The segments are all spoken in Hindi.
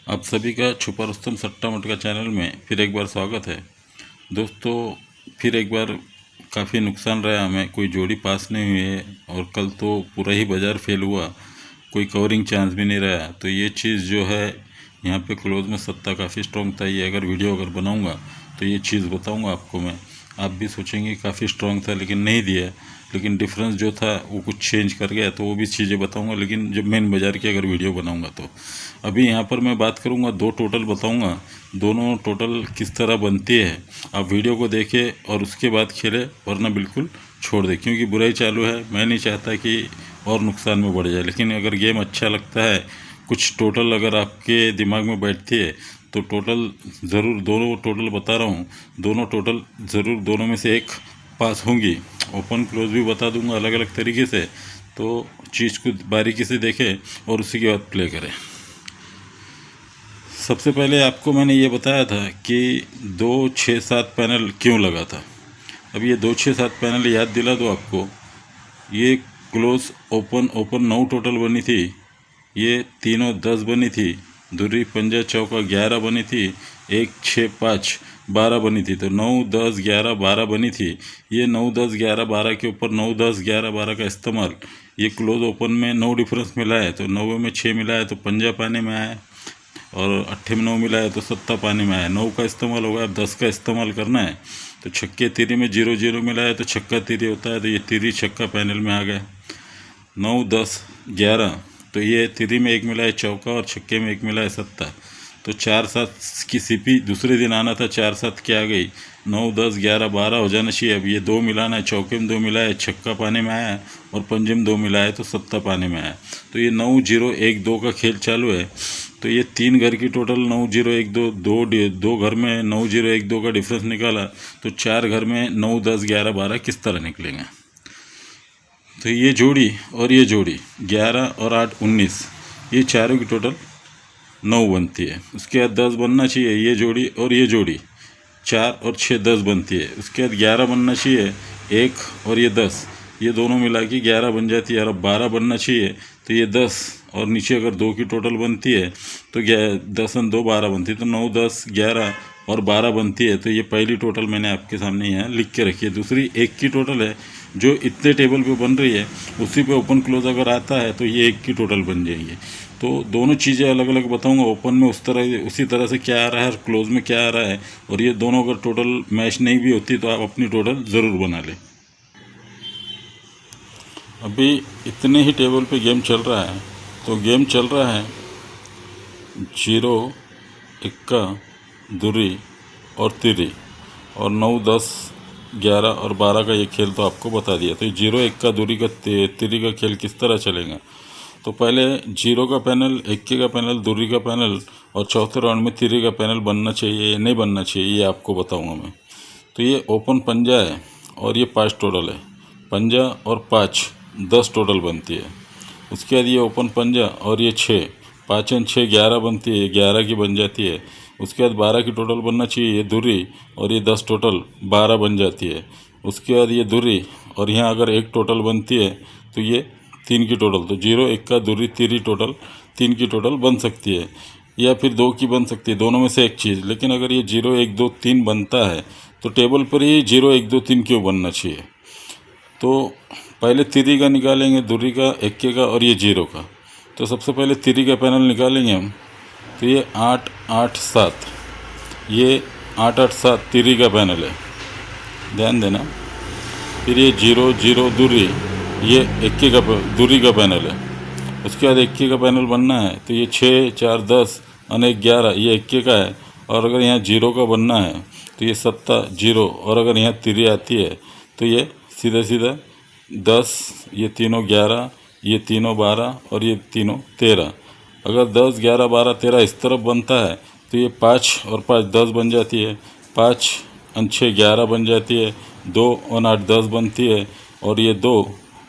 आप सभी का छुपा रुस्तम सट्टा मटका चैनल में फिर एक बार स्वागत है। दोस्तों, फिर एक बार काफ़ी नुकसान रहा हमें, कोई जोड़ी पास नहीं हुई है और कल तो पूरा ही बाज़ार फेल हुआ, कोई कवरिंग चांस भी नहीं रहा। तो ये चीज़ जो है यहाँ पे क्लोज में सट्टा काफ़ी स्ट्रॉन्ग था। ये अगर वीडियो बनाऊँगा तो ये चीज़ बताऊँगा आपको मैं। आप भी सोचेंगे काफ़ी स्ट्रॉन्ग था लेकिन नहीं दिया, लेकिन डिफरेंस जो था वो कुछ चेंज कर गया, तो वो भी चीज़ें बताऊंगा। लेकिन जब मेन बाज़ार की अगर वीडियो बनाऊंगा तो अभी यहाँ पर मैं बात करूंगा, दो टोटल बताऊंगा, दोनों टोटल किस तरह बनती है। आप वीडियो को देखें और उसके बाद खेलें, वरना बिल्कुल छोड़ दें, क्योंकि बुराई चालू है। मैं नहीं चाहता कि और नुकसान में बढ़ जाए। लेकिन अगर गेम अच्छा लगता है, कुछ टोटल अगर आपके दिमाग में बैठती है तो टोटल ज़रूर, दोनों टोटल बता रहा हूँ, दोनों टोटल ज़रूर, दोनों में से एक पास होंगी। ओपन क्लोज भी बता दूंगा अलग अलग तरीके से, तो चीज़ को बारीकी से देखें और उसी के बाद प्ले करें। सबसे पहले आपको मैंने ये बताया था कि 2 6 7 पैनल क्यों लगा था। अब ये 2 6 7 पैनल याद दिला दो आपको। ये क्लोज ओपन ओपन 9 टोटल बनी थी, ये तीनों 10 बनी थी, दूरी पंजा चौका 11 बनी थी, 1 6 5 12 बनी थी, तो 9 10 11 12 बनी थी। ये 9 10 11 12 के ऊपर 9 10 11 12 का इस्तेमाल, ये क्लोज ओपन में 9 डिफरेंस मिला है तो 9 में 6 मिला है तो पंजा पाने में आया, और 8 में 9 मिला है तो सत्ता पाने में आया। 9 का इस्तेमाल होगा, अब 10 का इस्तेमाल करना है। तो छक्के तीरी में 0 0 मिला है तो छक्का तीरी होता है, तो ये तीरी छक्का पैनल में आ गया। 9 10 11, तो ये तीरी में 1 मिला है चौका और छक्के में 1 मिला है सत्ता, तो 4 7 की सीपी दूसरे दिन आना था, 4 7 की आ गई। 9 10 11 12 हो जाना चाहिए। अब ये 2 मिलाना है, चौके में 2 मिला है, छक्का पाने में आया, और पंजे में 2 मिला है तो सत्ता पाने में आया। तो ये 9 0 1 2 का खेल चालू है। तो ये 3 घर की टोटल 9 0 1 2, दो घर में 9 0 1 2 का डिफरेंस निकाला, तो 4 घर में 9 10 11 12 किस तरह निकलेंगे। तो ये जोड़ी और ये जोड़ी 11 और 8 19, ये चारों की टोटल 9 बनती है। उसके बाद 10 बनना चाहिए, ये जोड़ी और ये जोड़ी 4 और 6 10 बनती है। उसके बाद 11 बनना चाहिए, 1 और ये 10, ये दोनों मिला के 11 बन जाती है। और अब 12 बनना चाहिए, तो ये 10 और नीचे अगर 2 की टोटल बनती है तो 10 और 2 12 बनती है, तो 9 10 11 और 12 बनती है। तो ये पहली टोटल मैंने आपके सामने यहाँ लिख के रखी है। दूसरी 1 की टोटल है, जो इतने टेबल पे बन रही है उसी पे ओपन क्लोज अगर आता है तो ये 1 की टोटल बन जाएगी। तो दोनों चीज़ें अलग अलग बताऊंगा, ओपन में उसी तरह से क्या आ रहा है और क्लोज में क्या आ रहा है। और ये दोनों अगर टोटल मैच नहीं भी होती तो आप अपनी टोटल ज़रूर बना लें। अभी इतने ही टेबल पे गेम चल रहा है, तो गेम चल रहा है 0 इक्का दुरी और तिरी, और 9 10 11 और 12 का ये खेल तो आपको बता दिया। तो 0 इक्का दुरी का तिरी का खेल किस तरह चलेगा। तो पहले 0 का पैनल, इक्के का पैनल, दुरी का पैनल, और चौथे राउंड में तिरी का पैनल बनना चाहिए या नहीं बनना चाहिए, ये आपको बताऊंगा मैं। तो ये ओपन पंजा है और ये 5 टोटल है। पंजा और 5 10 टोटल बनती है। उसके बाद ये ओपन पंजा और ये 6, 5 और 6 11 बनती है, 11 की बन जाती है। उसके बाद 12 की टोटल बनना चाहिए, ये दुरी और ये 10 टोटल 12 बन जाती है। उसके बाद ये दुरी और यहाँ अगर 1 टोटल बनती है तो ये 3 की टोटल, तो 0 1 का दुरी तिरी टोटल 3 की टोटल बन सकती है, या फिर 2 की बन सकती है, दोनों में से एक चीज़। लेकिन अगर ये 0 1 2 3 बनता है तो टेबल पर ही 0 1 2 3 क्यों बनना चाहिए। तो पहले तिरी का निकालेंगे, दुरी का, इक्के का और ये 0 का। तो सबसे पहले तिरी का पैनल निकालेंगे हम, तो ये 8 8 7, ये 8 8 7 तिरी का पैनल है, ध्यान देना। फिर ये 0 0 दुरी, ये इक्के का दुरी का पैनल है। उसके बाद इक्के का पैनल बनना है, तो ये 6 4 10 और 1 11, ये इक्के का है। और अगर यहाँ 0 का बनना है तो ये सत्ता 0, और अगर यहाँ तिरी आती है तो ये सीधा सीधा 10, ये तीनों 11, ये तीनों 12 और ये तीनों 13। अगर 10 11 12 13 इस तरफ बनता है तो ये 5 और 5 10 बन जाती है, 5 और 6 11 बन जाती है, 2 और 8 10 बनती है, और ये 2,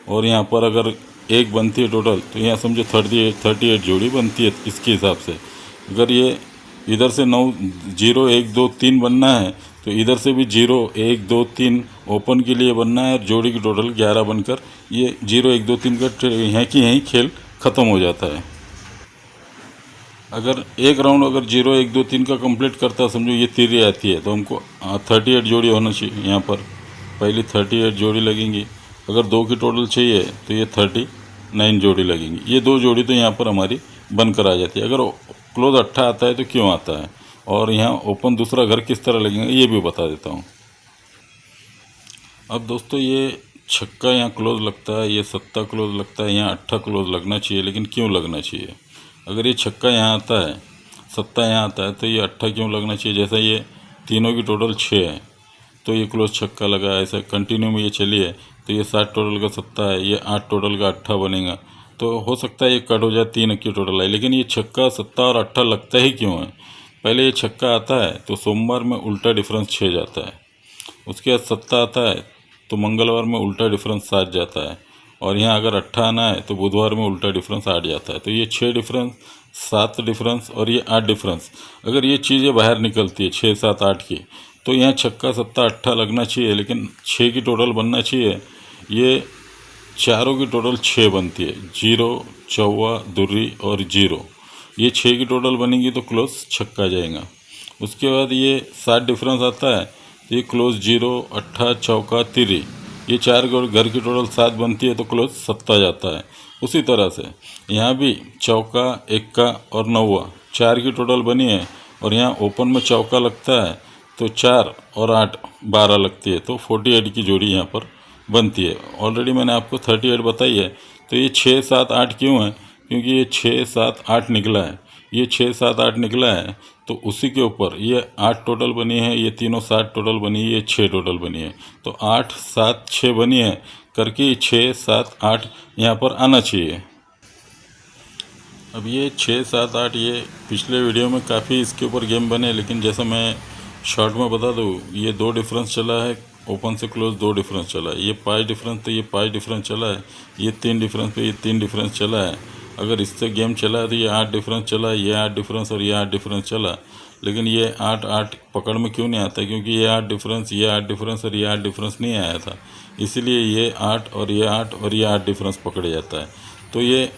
और यहाँ पर अगर 1 बनती है टोटल, तो यहाँ समझो 38 जोड़ी बनती है इसके हिसाब से। अगर ये इधर से 9 0 1 2 3 बनना है तो इधर से भी 0 1 2 3 ओपन के लिए बनना है, और जोड़ी की टोटल 11 बनकर ये 0 1 2 3 का यहाँ की यहीं खेल ख़त्म हो जाता है। अगर एक राउंड अगर 0 1 2 3 का कंप्लीट करता है, समझो ये तिरी आती है, तो हमको 38 जोड़ी होना चाहिए। यहाँ पर पहली 38 जोड़ी लगेंगी। अगर 2 की टोटल चाहिए तो ये 39 जोड़ी लगेंगी। ये 2 जोड़ी तो यहाँ पर हमारी बनकर आ जाती है। अगर क्लोज 8 आता है तो क्यों आता है, और यहाँ ओपन दूसरा घर किस तरह लगेगा ये भी बता देता हूँ। अब दोस्तों ये छक्का यहाँ क्लोज लगता है, ये सत्ता क्लोज लगता है, यहाँ 8 क्लोज लगना चाहिए। लेकिन क्यों लगना चाहिए? अगर ये छक्का यहाँ आता है, सत्ता यहाँ आता है, तो ये 8 क्यों लगना चाहिए? जैसा ये तीनों की टोटल 6 है तो ये क्लोज छक्का लगा है। ऐसा कंटिन्यू में ये चलिए तो ये 7 टोटल का सत्ता है, ये 8 टोटल का 8 बनेगा। तो हो सकता है ये कट हो जाए, 3 की टोटल है। लेकिन ये छक्का सत्ता और 8 लगता ही क्यों है? पहले ये छक्का आता है तो सोमवार में उल्टा डिफरेंस 6 जाता है। उसके बाद सत्ता आता है तो मंगलवार में उल्टा डिफरेंस 7 जाता है। और यहाँ अगर 8 आना है तो बुधवार में उल्टा डिफरेंस 8 जाता है। तो ये 6 डिफरेंस, 7 डिफरेंस और ये 8 डिफरेंस, अगर ये चीज़ें बाहर निकलती है 6 7 8 की, तो यहाँ छक्का सत्ता 8 लगना चाहिए। लेकिन 6 की टोटल बनना चाहिए। ये चारों की टोटल 6 बनती है, 0 चौवा दुर्री और 0। ये 6 की टोटल बनेगी तो क्लोज छक्का जाएगा। उसके बाद ये 7 डिफरेंस आता है तो ये क्लोज 0 8 चौका तिरी, ये 4 घर की टोटल 7 बनती है तो क्लोज सत्ता जाता है। उसी तरह से यहाँ भी चौका, इक्का और नौवा 4 की टोटल बनी है, और यहाँ ओपन में चौका लगता है तो 4 और 8 12 लगती है, तो 48 की जोड़ी यहाँ पर बनती है। ऑलरेडी मैंने आपको 38 बताई है। तो ये 6 7 8 क्यों है? क्योंकि ये 6 7 8 निकला है, ये 6 7 8 निकला है, तो उसी के ऊपर ये 8 टोटल बनी है, ये तीनों 7 टोटल बनी है, ये 6 टोटल बनी है। तो 8 7 6 बनी है करके 6 7 8 यहाँ पर आना चाहिए। अब ये 6 7 8 ये पिछले वीडियो में काफ़ी इसके ऊपर गेम बने, लेकिन जैसा मैं शॉर्ट में बता दूँ, ये 2 डिफरेंस चला है, ओपन से क्लोज 2 डिफरेंस चला है, ये 5 डिफरेंस तो ये 5 डिफरेंस चला है, ये 3 डिफरेंस पे ये 3 डिफरेंस चला है। अगर इससे गेम चला है तो ये 8 डिफरेंस चला, ये 8 डिफरेंस और ये 8 डिफरेंस चला। लेकिन ये 8 8 पकड़ में क्यों नहीं आता? क्योंकि ये 8 डिफरेंस, ये 8 डिफरेंस और ये 8 डिफरेंस नहीं आया था, इसीलिए ये 8 और ये 8 और ये 8 डिफरेंस पकड़ जाता है। तो ये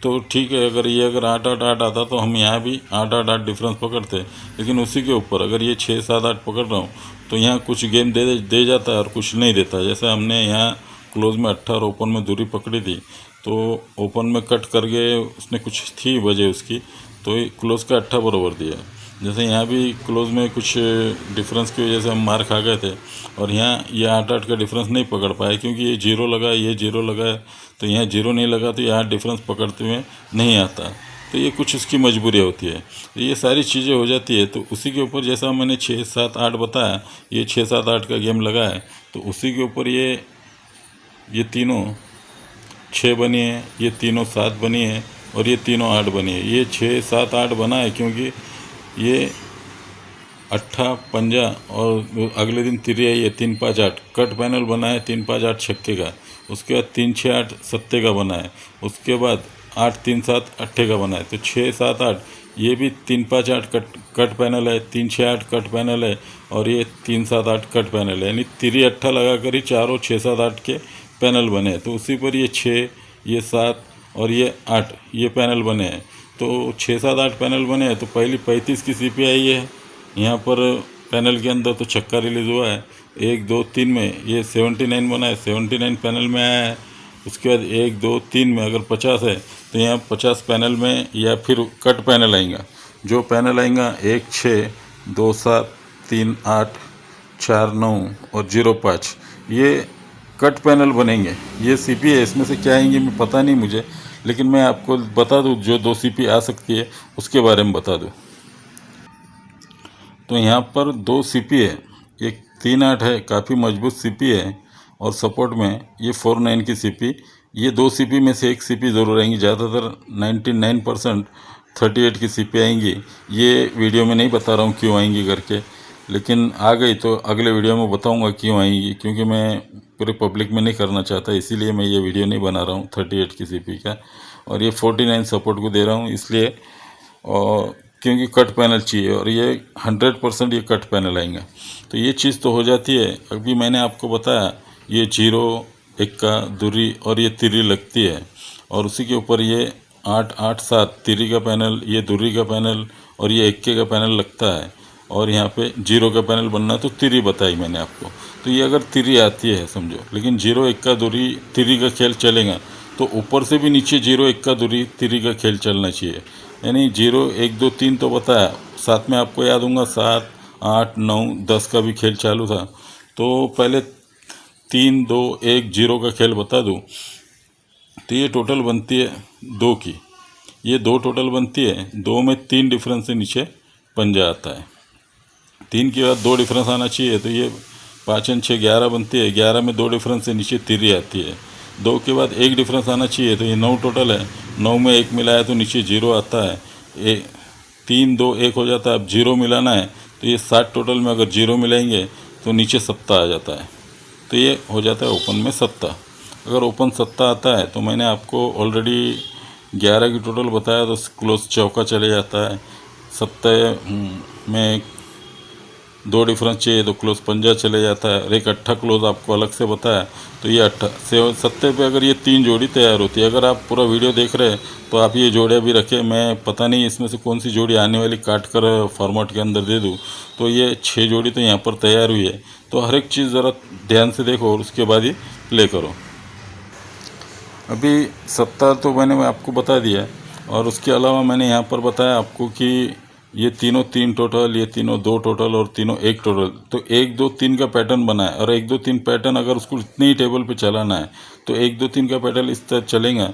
तो ठीक है, अगर ये 8 8 8 आता तो हम यहाँ भी 8 8 8 डिफरेंस पकड़ते। लेकिन उसी के ऊपर अगर ये 6 7 8 पकड़ रहा हूँ तो यहाँ कुछ गेम दे जाता है और कुछ नहीं देता। जैसे हमने यहाँ क्लोज में 8 और ओपन में दूरी पकड़ी थी, तो ओपन में कट कर गए, उसने कुछ थी वजह उसकी, तो क्लोज का 8 बराबर दिया। जैसे यहाँ भी क्लोज में कुछ डिफरेंस की वजह से हम मार खा गए थे, और यहाँ ये 8 8 का डिफरेंस नहीं पकड़ पाए क्योंकि ये 0 लगा, ये 0 लगा, तो यहाँ 0 नहीं लगा तो यहाँ डिफरेंस पकड़ते हुए नहीं आता। तो ये कुछ उसकी मजबूरी होती है, तो ये सारी चीज़ें हो जाती है। तो उसी के ऊपर जैसा मैंने 6 7 8 बताया, ये 6 7 8 का गेम लगा है, तो उसी के ऊपर ये तीनों 6 बनी है, ये तीनों 7 बनी है और ये तीनों 8 बनी है। ये 6 7 8 बना है क्योंकि ये 8 पंजा और अगले दिन तिरी आई है 3 5 8, कट पैनल बना है 3 5 8 छक्के का। उसके बाद 3 6 8 सत्ते का बना है। उसके बाद 8 3 7 अट्ठे का बना है। तो 6 7 8 ये भी 3 5 8 कट पैनल है, 3 6 8 कट पैनल है, और ये 3 7 8 कट पैनल है। यानी तिरी अट्ठा लगा कर ही चारों 6 7 8 के पैनल बने हैं। तो उसी पर ये 6 ये 7 और ये 8 ये पैनल बने हैं। तो 6 7 8 पैनल बने हैं। तो पहली 35 की सीपी आई है यहाँ पर पैनल के अंदर, तो छक्का रिलीज़ हुआ है 1 2 3 में, ये 79 बना है, 79 पैनल में आया है। उसके बाद 1 2 3 में अगर 50 है तो यहाँ 50 पैनल में या फिर कट पैनल आएगा। जो पैनल आएगा 1 6 2 7 3 8 4 9 और 0 5, ये कट पैनल बनेंगे। ये सीपी है, इसमें से क्या आएंगे मैं पता नहीं मुझे, लेकिन मैं आपको बता दूँ जो 2 सीपी आ सकती है उसके बारे में बता दूँ। तो यहाँ पर 2 सीपी है, एक 3 8 है, काफ़ी मजबूत सीपी है, और सपोर्ट में ये 4 9 की सीपी। ये 2 सीपी में से एक सीपी ज़रूर आएंगी, ज़्यादातर 99% 38 की सीपी आएंगी। ये वीडियो में नहीं बता रहा हूँ क्यों आएंगी करके, लेकिन आ गई तो अगले वीडियो में बताऊँगा क्यों आएंगी, क्योंकि मैं पूरे पब्लिक में नहीं करना चाहता, इसीलिए मैं ये वीडियो नहीं बना रहा हूँ 38 की सीपी का। और ये 49 सपोर्ट को दे रहा हूँ इसलिए, और क्योंकि कट पैनल चाहिए, और ये 100% ये कट पैनल आएंगे। तो ये चीज़ तो हो जाती है। अभी मैंने आपको बताया ये 0 इक्का दुरी और ये तिरी लगती है, और उसी के ऊपर ये 8 8 7 तिरी का पैनल, ये दुर्री का पैनल और ये एक्के का पैनल लगता है, और यहाँ पे जीरो का पैनल बनना है तो तिरी बताई मैंने आपको। तो ये अगर तिरी आती है समझो, लेकिन जीरो एक्का दुर्री तिरी का खेल चलेगा तो ऊपर से भी नीचे जीरो एक्का दुर्री तिरी का खेल चलना चाहिए। यानी 0 1 2 3 तो बताया, साथ में आपको याद होगा 7 8 9 10 का भी खेल चालू था। तो पहले 3 2 1 0 का खेल बता दूँ तो ये टोटल बनती है 2 की, ये 2 टोटल बनती है। 2 में 3 डिफरेंस से नीचे पंजा आता है, 3 के बाद 2 डिफरेंस आना चाहिए, तो ये 5 और 6 11 बनती है। 11 में 2 डिफरेंस से नीचे तिरी आती है। 2 के बाद 1 डिफरेंस आना चाहिए, तो ये 9 टोटल है। 9 में 1 मिलाया तो नीचे 0 आता है। 3 2 1 हो जाता है। अब 0 मिलाना है तो ये 7 टोटल में अगर 0 मिलाएंगे तो नीचे 7 आ जाता है, तो ये हो जाता है ओपन में 7। अगर ओपन 7 आता है तो मैंने आपको ऑलरेडी 11 की टोटल बताया, तो क्लोज चौका चले जाता है। 7 में 2 डिफरेंस चाहिए तो क्लोज पंजा चले जाता है, और एक अट्ठा क्लोज आपको अलग से बताया, तो ये 7 पे अगर ये 3 जोड़ी तैयार होती है। अगर आप पूरा वीडियो देख रहे हैं तो आप ये जोड़ियाँ भी रखें, मैं पता नहीं इसमें से कौन सी जोड़ी आने वाली काट कर फॉर्मेट के अंदर दे दूँ। तो ये 6 जोड़ी तो यहाँ पर तैयार हुई है। तो हर एक चीज़ ज़रा ध्यान से देखो और उसके बाद ही प्ले करो। अभी 7 तो मैंने आपको बता दिया, और उसके अलावा मैंने यहाँ पर बताया आपको कि ये तीनों 3 टोटल, ये तीनों 2 टोटल और तीनों 1 टोटल। तो 1 2 3 का पैटर्न बना है, और 1 2 3 पैटर्न अगर उसको इतने ही टेबल पे चलाना है तो 1 2 3 का पैटर्न इस तरह चलेगा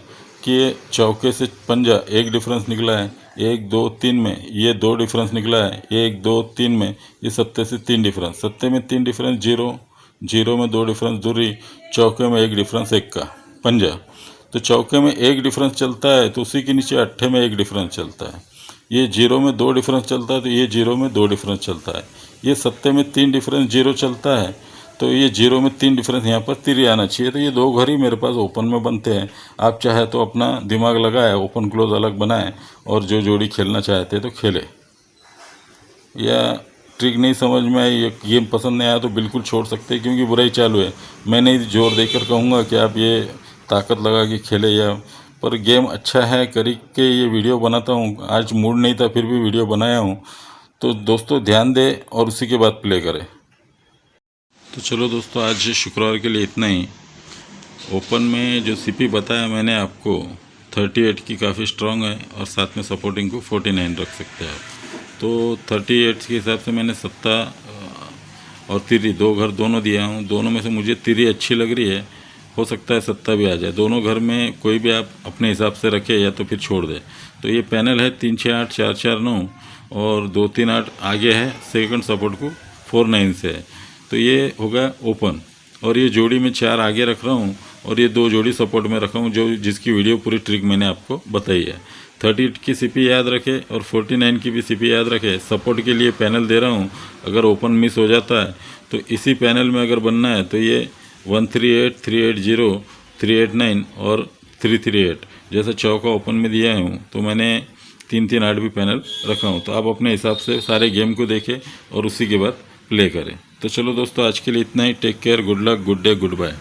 कि ये चौके से पंजा 1 डिफरेंस निकला है, 1 2 3 में ये 2 डिफरेंस निकला है, 1 2 3 में ये 7 से 3 डिफरेंस, 7 में 3 डिफरेंस 0, 0 में 2 डिफरेंस दुर्री, चौके में 1 डिफरेंस एक्का पंजा। तो चौके में 1 डिफरेंस चलता है तो उसी के नीचे अट्ठे में 1 डिफरेंस चलता है। ये 0 में 2 डिफरेंस चलता है तो ये 0 में 2 डिफरेंस चलता है। ये 7 में 3 डिफरेंस 0 चलता है, तो ये 0 में 3 डिफरेंस यहाँ पर तिरी आना चाहिए। तो ये 2 घर ही मेरे पास ओपन में बनते हैं। आप चाहे तो अपना दिमाग लगाए, ओपन क्लोज अलग बनाए, और जो जोड़ी खेलना चाहते हैं तो खेले। या ट्रिक नहीं समझ में आई, ये गेम पसंद नहीं आया तो बिल्कुल छोड़ सकते हैं, क्योंकि बुराई चालू है। मैं नहीं जोर देकर कहूँगा कि आप ये ताकत लगा के खेले, या पर गेम अच्छा है करी के ये वीडियो बनाता हूँ। आज मूड नहीं था फिर भी वीडियो बनाया हूँ। तो दोस्तों ध्यान दे और उसी के बाद प्ले करें। तो चलो दोस्तों, आज शुक्रवार के लिए इतना ही। ओपन में जो सीपी बताया मैंने आपको 38 की काफ़ी स्ट्रॉन्ग है, और साथ में सपोर्टिंग को 49 रख सकते हैं। तो 38 के हिसाब से मैंने 7 और तिरी 2 घर दोनों दिया हूँ। दोनों में से मुझे तिरी अच्छी लग रही है, हो सकता है 7 भी आ जाए। दोनों घर में कोई भी आप अपने हिसाब से रखे या तो फिर छोड़ दे। तो ये पैनल है 3 6 8 4 4 9, और 2 3 8 आगे है, सेकंड सपोर्ट को 4 9 से है। तो ये होगा ओपन, और ये जोड़ी में 4 आगे रख रहा हूँ, और ये 2 जोड़ी सपोर्ट में रखा हूँ, जो जिसकी वीडियो पूरी ट्रिक मैंने आपको बताई है। 38 की सीपी याद रखे और 49 की भी सीपी याद रखे। सपोर्ट के लिए पैनल दे रहा हूँ, अगर ओपन मिस हो जाता है तो इसी पैनल में अगर बनना है तो ये 138 380 389 और 338 जैसा चौका ओपन में दिया हूँ। तो मैंने 3 3 8 भी पैनल रखा हूँ। तो आप अपने हिसाब से सारे गेम को देखें और उसी के बाद प्ले करें। तो चलो दोस्तों, आज के लिए इतना ही। Take care, good luck, good day, good bye.